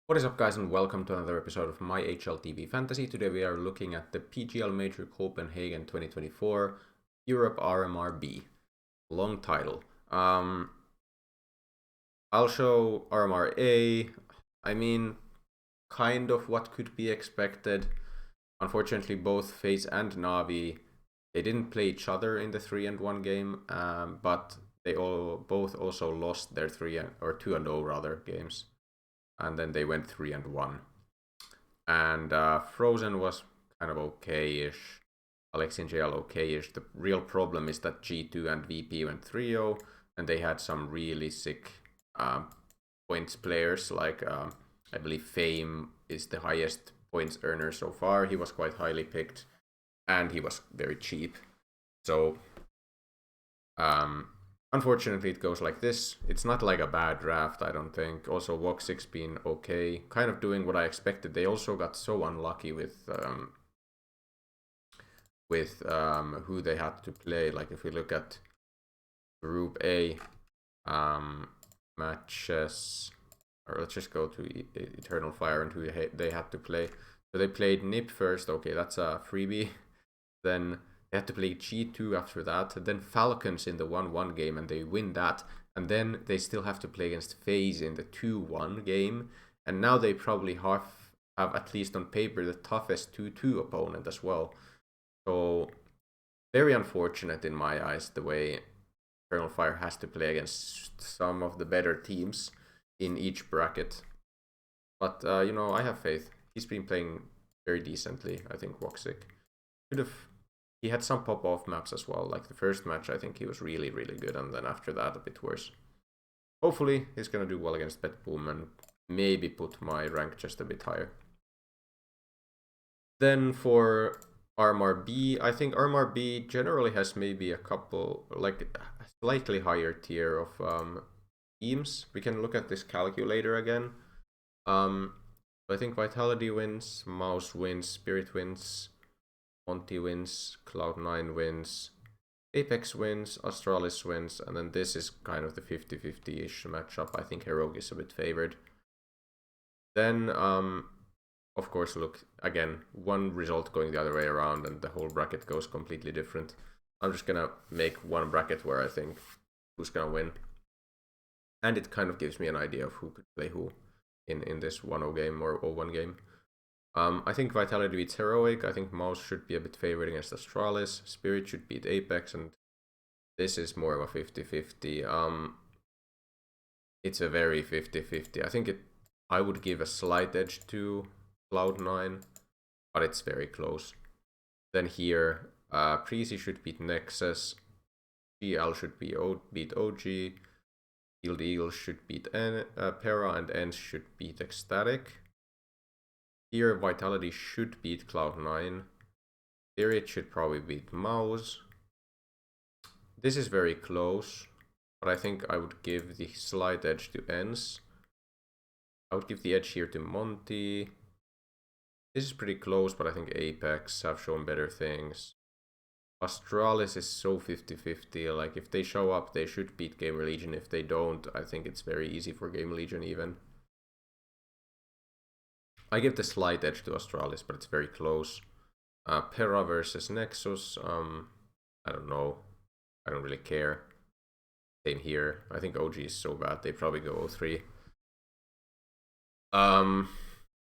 What is up, guys, and welcome to another episode of my HLTV Fantasy. Today we are looking at the PGL Major Copenhagen 2024 Europe RMR B. Long title. I'll show RMR A. I mean, kind of what could be expected. Unfortunately, both FaZe and Na'Vi, they didn't play each other in the 3-1 game, but they both also lost their 2-0 rather games. And then they went 3-1. And Frozen was kind of okay-ish. Alex and JL okay-ish. The real problem is that G2 and VP went 3-0, and they had some really sick points players. Like I believe Fame is the highest points earner so far. He was quite highly picked, and he was very cheap. So unfortunately, it goes like this. It's not like a bad draft, I don't think. Also, Walk 6 being okay, kind of doing what I expected. They also got so unlucky with who they had to play. Like if we look at Group A matches, or let's just go to Eternal Fire and who they had to play. So they played NiP first. Okay, that's a freebie. Then they had to play G2 after that, then Falcons in the 1-1 game, and they win that. And then they still have to play against FaZe in the 2-1 game. And now they probably have at least on paper, the toughest 2-2 opponent as well. So, very unfortunate in my eyes, the way Eternal Fire has to play against some of the better teams in each bracket. But, I have faith. He's been playing very decently, I think, Woxic. He had some pop-off maps as well. Like the first match, I think he was really, really good, and then after that, a bit worse. Hopefully, he's gonna do well against Betboom and maybe put my rank just a bit higher. Then for RMRB, I think RMRB generally has maybe a couple, like a slightly higher tier of teams. We can look at this calculator again. I think Vitality wins, Mouse wins, Spirit wins, Monty wins, Cloud9 wins, Apex wins, Astralis wins, and then this is kind of the 50-50-ish matchup. I think Heroic is a bit favored. Then, of course, look, again, one result going the other way around and the whole bracket goes completely different. I'm just gonna make one bracket where I think who's gonna win. And it kind of gives me an idea of who could play who in this 1-0 game or 0-1 game. I think Vitality beats Heroic. I think Mouse should be a bit favored against Astralis. Spirit should beat Apex, and this is more of a 50-50. It's a very 50-50. I think I would give a slight edge to Cloud9, but it's very close. Then here, Prezi should beat Nexus. PGL should beat OG. Field Eagles should beat Para, and ENCE should beat Ecstatic. Here, Vitality should beat Cloud9. Here, it should probably beat Mouse. This is very close, but I think I would give the slight edge to ENCE. I would give the edge here to Monty. This is pretty close, but I think Apex have shown better things. Astralis is so 50-50. Like, if they show up, they should beat Gamer Legion. If they don't, I think it's very easy for Gamer Legion even. I give the slight edge to Astralis, but it's very close. Pera versus Nexus. I don't know. I don't really care. Same here. I think OG is so bad. They probably go 0-3.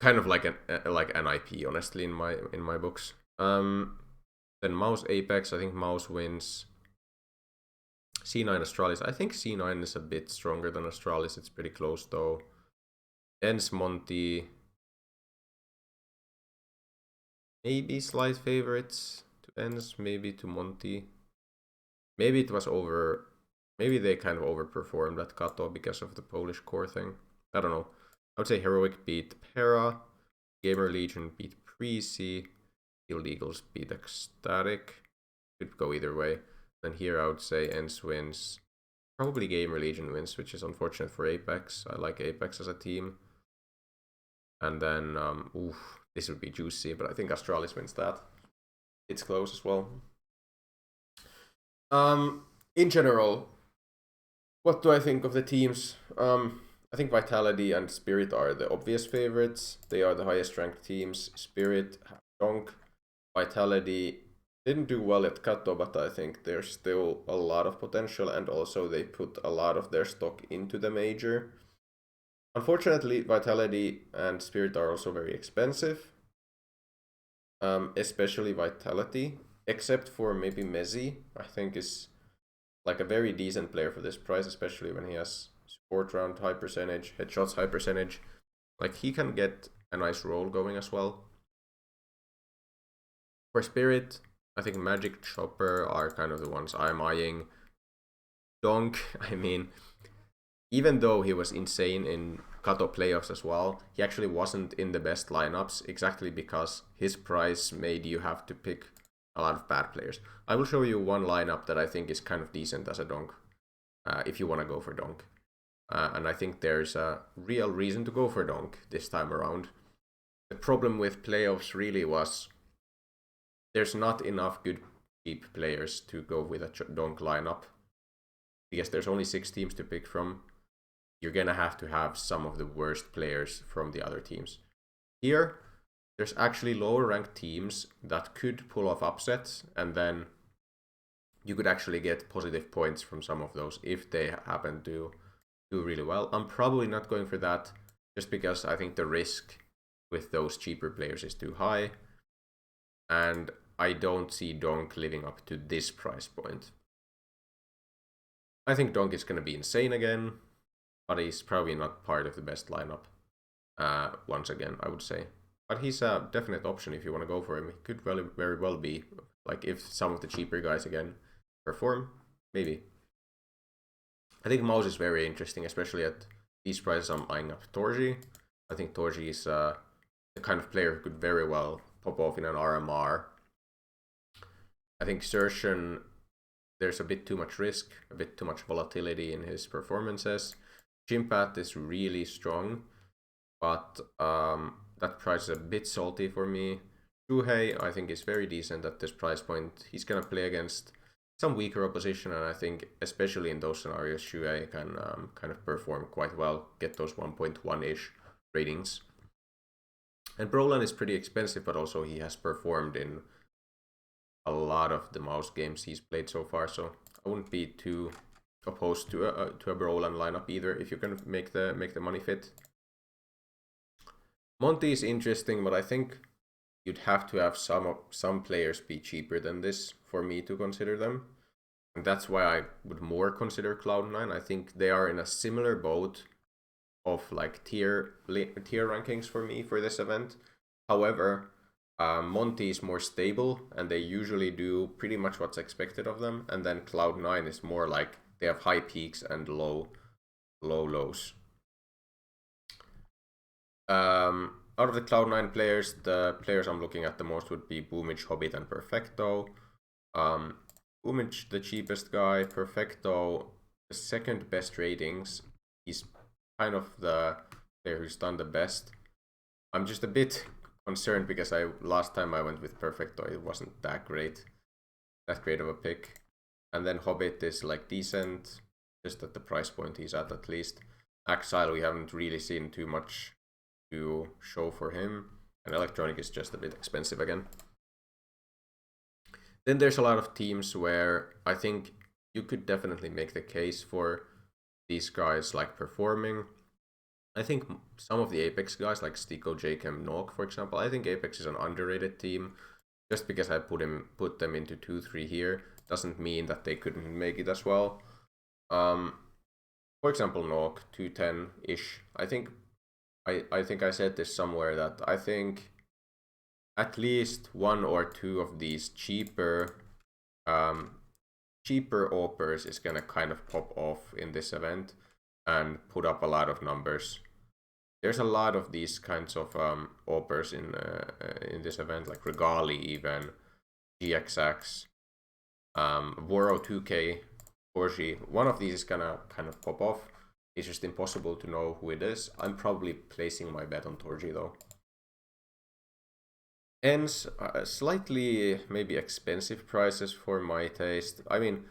Kind of like an IP, honestly, in my books. Then Mouse Apex. I think Mouse wins. C9 Astralis. I think C9 is a bit stronger than Astralis. It's pretty close though. ENCE Monty. Maybe slight favorites to ENCE, maybe to Monty. Maybe it was over. Maybe they kind of overperformed at Kato because of the Polish core thing. I don't know. I would say Heroic beat Para. Gamer Legion beat Prezi. Field Eagles beat Ecstatic. Could go either way. Then here I would say ENCE wins. Probably Gamer Legion wins, which is unfortunate for Apex. I like Apex as a team. And then, this would be juicy, but I think Astralis wins that. It's close as well. In general, what do I think of the teams? I think Vitality and Spirit are the obvious favorites. They are the highest ranked teams. Spirit, Donk, Vitality didn't do well at Kato, but I think there's still a lot of potential, and also they put a lot of their stock into the major. Unfortunately, Vitality and Spirit are also very expensive, especially Vitality, except for maybe Mezzi, I think is like a very decent player for this price, especially when he has support round high percentage, headshots high percentage. Like he can get a nice roll going as well. For Spirit, I think Magic Chopper are kind of the ones I'm eyeing. Donk, I mean, even though he was insane in Kato playoffs as well, he actually wasn't in the best lineups exactly because his price made you have to pick a lot of bad players. I will show you one lineup that I think is kind of decent as a Donk, if you want to go for Donk. And I think there's a real reason to go for Donk this time around. The problem with playoffs really was there's not enough good cheap players to go with a Donk lineup. Because there's only 6 teams to pick from. You're gonna have to have some of the worst players from the other teams. Here, there's actually lower ranked teams that could pull off upsets, and then you could actually get positive points from some of those if they happen to do really well. I'm probably not going for that just because I think the risk with those cheaper players is too high, and I don't see Donk living up to this price point. I think Donk is going to be insane again, but he's probably not part of the best lineup once again, I would say. But he's a definite option if you want to go for him. He could very well be, like, if some of the cheaper guys again perform, maybe. I think Mouse is very interesting, especially at these prices. I'm eyeing up Torji. I think Torji is the kind of player who could very well pop off in an RMR. I think Sershen, there's a bit too much risk, a bit too much volatility in his performances. Chimpat is really strong, but that price is a bit salty for me. Shuhei, I think, is very decent at this price point. He's going to play against some weaker opposition, and I think, especially in those scenarios, Shuhei can kind of perform quite well, get those 1.1-ish ratings. And Brolan is pretty expensive, but also he has performed in a lot of the mouse games he's played so far, so I wouldn't be too opposed to a Brolan lineup either if you can make the money fit. Monty is interesting, but I think you'd have to have some players be cheaper than this for me to consider them. And that's why I would more consider Cloud9. I think they are in a similar boat of like tier rankings for me for this event. However, Monty is more stable, and they usually do pretty much what's expected of them. And then Cloud9 is more like they have high peaks and low lows. Out of the Cloud9 players, the players I'm looking at the most would be Boomage, Hobbit, and Perfecto. Boomage, the cheapest guy. Perfecto, the second best ratings. He's kind of the player who's done the best. I'm just a bit concerned because last time I went with Perfecto, it wasn't that great of a pick. And then Hobbit is like decent, just at the price point he's at least. Axile, we haven't really seen too much to show for him, and Electronic is just a bit expensive again. Then there's a lot of teams where I think you could definitely make the case for these guys like performing. I think some of the Apex guys like Stiko, Jcam, Nok, for example, I think Apex is an underrated team. Just because I put them into 2-3 here doesn't mean that they couldn't make it as well. For example, Nok, 210-ish. I think I said this somewhere that I think at least one or two of these cheaper AWPers is gonna kind of pop off in this event and put up a lot of numbers. There's a lot of these kinds of AWPers in this event, like Regali even, GXX, Voro 2K, Orji. One of these is gonna kind of pop off. It's just impossible to know who it is. I'm probably placing my bet on Torji though. Ends, slightly maybe expensive prices for my taste. I mean,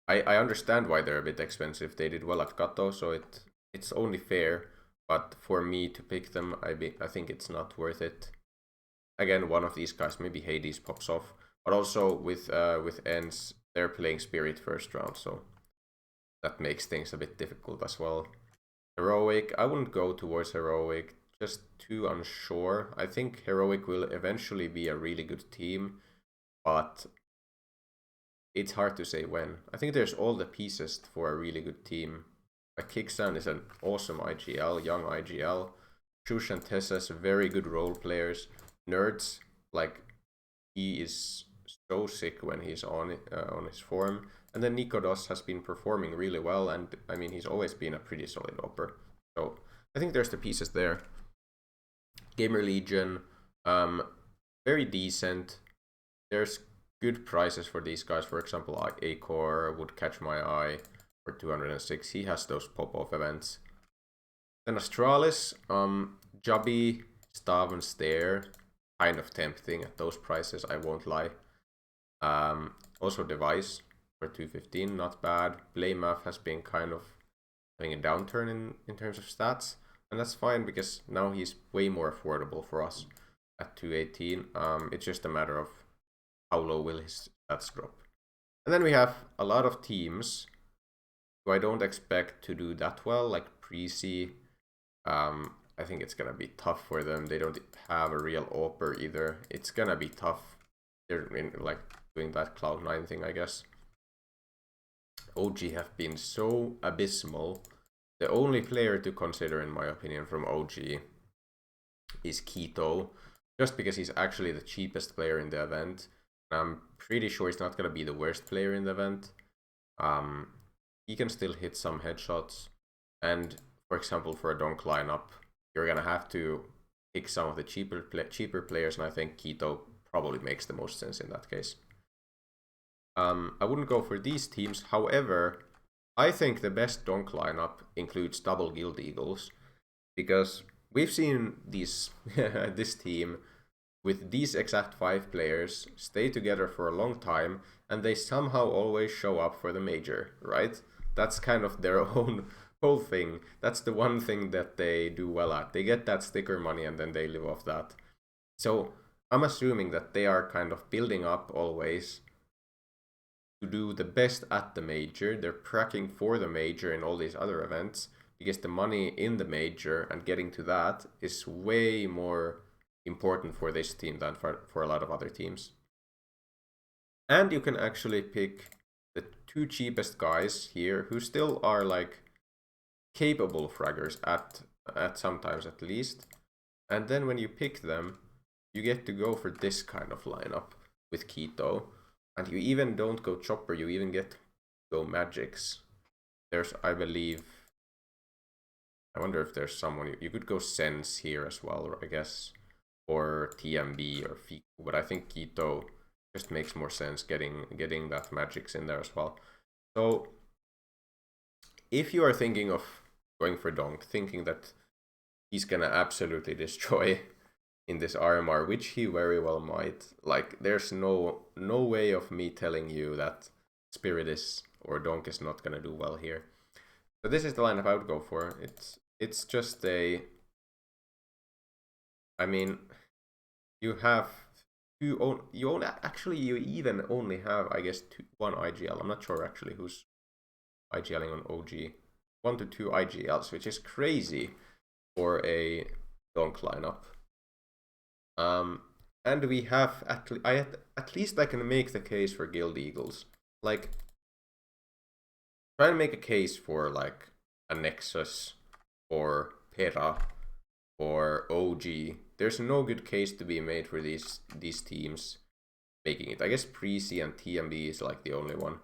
I understand why they're a bit expensive. They did well at Kato, so it it's only fair, but for me to pick them, I think it's not worth it. Again, one of these guys, maybe Hades pops off, but also with Ents, they're playing Spirit first round, so that makes things a bit difficult as well. Heroic, I wouldn't go towards Heroic, just too unsure. I think Heroic will eventually be a really good team, but it's hard to say when. I think there's all the pieces for a really good team. Like Kixan is an awesome IGL, young IGL. Shush and Tessa's very good role players. Nerds, like, he is so sick when he's on his form. And then Nikodos has been performing really well, and I mean, he's always been a pretty solid opper. So I think there's the pieces there. Gamer Legion, very decent. There's good prices for these guys. For example, like Acor would catch my eye for 206. He has those pop-off events. Then Astralis, Jubby, Stav and Stare, kind of tempting at those prices, I won't lie. Also Device for 215, not bad. Blamaf has been kind of having a downturn in terms of stats, and that's fine because now he's way more affordable for us at 218. It's just a matter of how low will his stats drop. And then we have a lot of teams who I don't expect to do that well, like Prezi. I think it's gonna be tough for them. They don't have a real AWPer either. It's gonna be tough. They're like doing that Cloud9 thing, I guess. OG have been so abysmal. The only player to consider, in my opinion, from OG is Keto, just because he's actually the cheapest player in the event. I'm pretty sure he's not gonna be the worst player in the event. He can still hit some headshots, and for example, for a donk lineup, you're gonna have to pick some of the cheaper players, and I think Keto probably makes the most sense in that case. I wouldn't go for these teams. However, I think the best donk lineup includes double Guild Eagles, because we've seen these this team with these exact 5 players stay together for a long time, and they somehow always show up for the major, right? That's kind of their own whole thing. That's the one thing that they do well at. They get that sticker money and then they live off that. So I'm assuming that they are kind of building up always to do the best at the major. They're prepping for the major in all these other events, because the money in the major and getting to that is way more important for this team than for a lot of other teams. And you can actually pick the 2 cheapest guys here, who still are like capable fraggers at sometimes at least. And then when you pick them, you get to go for this kind of lineup with Keto. And you even don't go Chopper, you even get to go Magics. There's, I believe, I wonder if there's someone, you could go Sense here as well, I guess, or TMB or Fiku, but I think Keto just makes more sense getting that Magics in there as well. So if you are thinking of going for Donk, thinking that he's gonna absolutely destroy in this RMR, which he very well might, like, there's no way of me telling you that Spirit is or Donk is not gonna do well here. So this is the lineup I would go for. It's just a, I mean, you have you even only have, I guess, one IGL. I'm not sure actually who's IGLing on OG. 1 to 2 IGLs, which is crazy for a donk lineup. And we have at least I can make the case for Guild Eagles. Like, try to make a case for like a Nexus or Pera or OG. There's no good case to be made for these teams making it. I guess Prezi and TMB is like the only one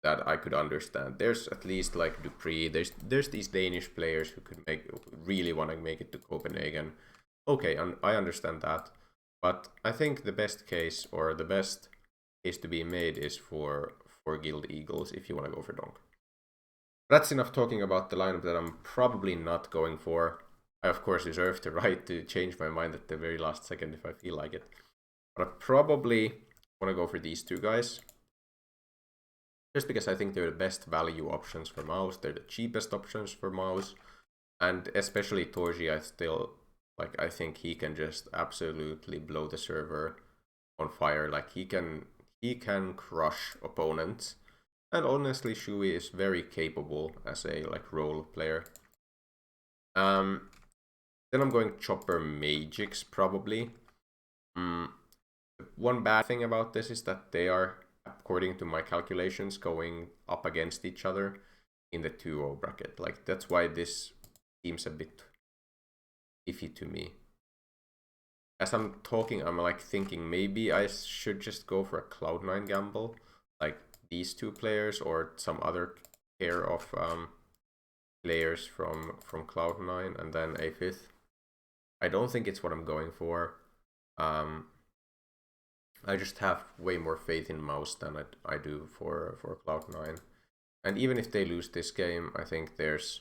that I could understand. There's at least like Dupree. There's these Danish players who could really want to make it to Copenhagen. Okay, I understand that, but I think the best case, or the best case to be made, is for Guild Eagles if you want to go for donk. That's enough talking about the lineup that I'm probably not going for. I of course reserve the right to change my mind at the very last second if I feel like it. But I probably want to go for these 2 guys. Just because I think they're the best value options for mouse. They're the cheapest options for mouse. And especially Torji, I think he can just absolutely blow the server on fire. Like he can crush opponents. And honestly, Shui is very capable as a like role player. Then I'm going Chopper Magix probably. One bad thing about this is that they are, according to my calculations, going up against each other in the 2-0 bracket. Like that's why this seems a bit iffy to me. As I'm talking, I'm like thinking maybe I should just go for a Cloud9 gamble, like these two players or some other pair of players from Cloud9 and then a fifth. I don't think it's what I'm going for. I just have way more faith in Mouse than I do for Cloud9. And even if they lose this game, I think there's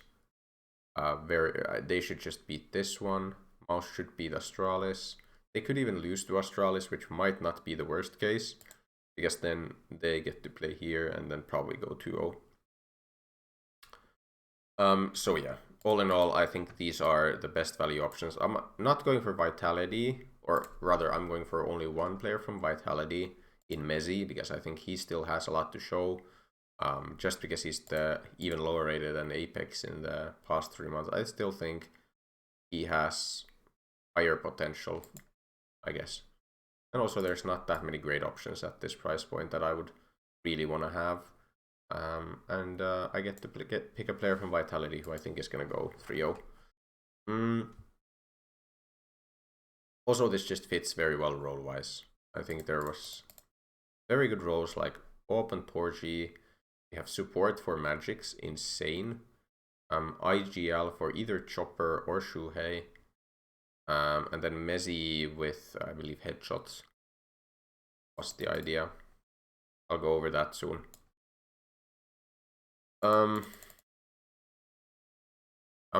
they should just beat this one. Mouse should beat Astralis. They could even lose to Astralis, which might not be the worst case, because then they get to play here and then probably go 2-0. So yeah, all in all, I think these are the best value options. I'm not going for Vitality, or rather, I'm going for only one player from Vitality in Mezzi, because I think he still has a lot to show. Just because he's even lower rated than Apex in the past 3 months, I still think he has higher potential, I guess. And also, there's not that many great options at this price point that I would really want to have. And I get to pick a player from Vitality who I think is going to go 3-0. Also, this just fits very well role-wise. I think there was very good roles like Open Torji. We have support for Magix, insane. IGL for either Chopper or Shuhei. And then Mezzi with, I believe, headshots was the idea. I'll go over that soon. I'm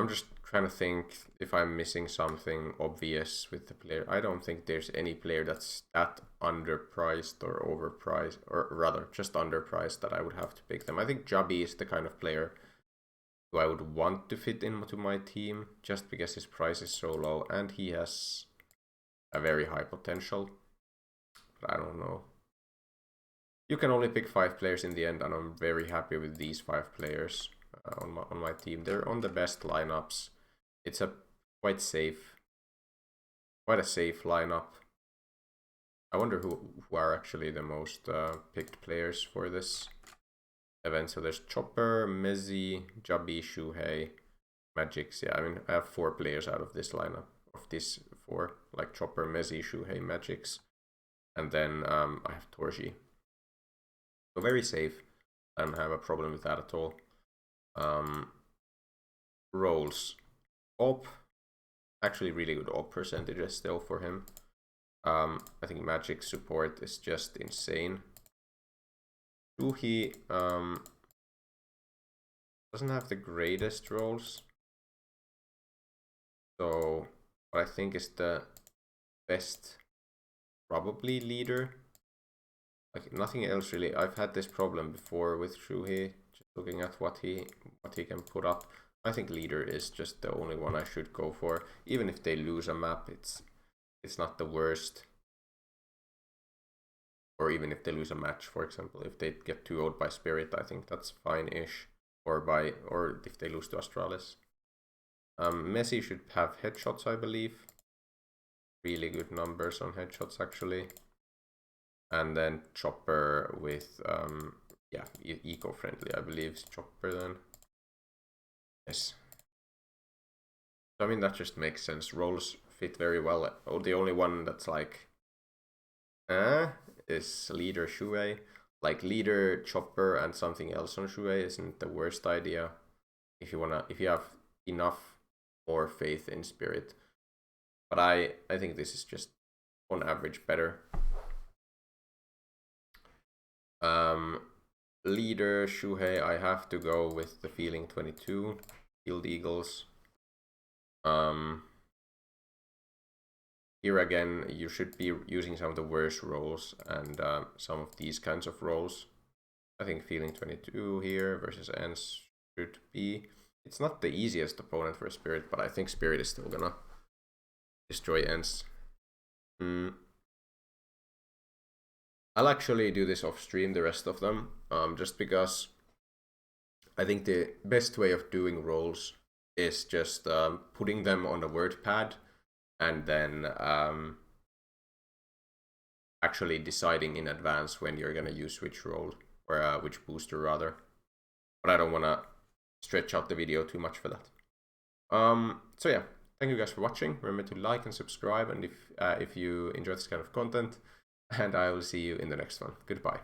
just trying to think if I'm missing something obvious with the player. I don't think there's any player that's that underpriced or overpriced, or rather just underpriced, that I would have to pick them. I think Jabi is the kind of player who I would want to fit into my team just because his price is so low and he has a very high potential. But I don't know. You can only pick 5 players in the end, and I'm very happy with these 5 players on my team. They're on the best lineups. It's quite a safe lineup. I wonder who are actually the most picked players for this event. So there's Chopper, Mezzi, Jabi, Shuhei, Magix. Yeah, I mean, I have 4 players out of this lineup, of these 4, like Chopper, Mezzi, Shuhei, Magix, and then I have Torji. So very safe. I don't have a problem with that at all. Roles. Op. Actually really good op percentages still for him. I think Magic support is just insane. Shuhei doesn't have the greatest roles. So what I think is the best, probably leader. Like nothing else really. I've had this problem before with Shuhei, just looking at what he can put up. I think leader is just the only one I should go for. Even if they lose a map, it's not the worst. Or even if they lose a match, for example, if they get 2-0'd by Spirit, I think that's fine-ish. Or if they lose to Astralis. Messi should have headshots, I believe. Really good numbers on headshots actually. And then Chopper with yeah, eco-friendly, I believe is Chopper then. Yes. So, I mean, that just makes sense. Roles fit very well. Oh, the only one that's like is leader Shuhei. Like leader Chopper and something else on Shuhei isn't the worst idea if you have enough more faith in Spirit. But I think this is just on average better. Leader Shuhei, I have to go with the Feeling 22 Field Eagles. Here again, you should be using some of the worst roles and some of these kinds of roles. I think Feeling 22 here versus Ends should be. it's not the easiest opponent for Spirit, but I think Spirit is still gonna destroy Ents. I'll actually do this off stream, the rest of them, just because I think the best way of doing rolls is just putting them on a word pad and then actually deciding in advance when you're gonna use which roll, or which booster rather. But I don't wanna stretch out the video too much for that. So yeah, thank you guys for watching. Remember to like and subscribe, and if you enjoy this kind of content, and I will see you in the next one. Goodbye.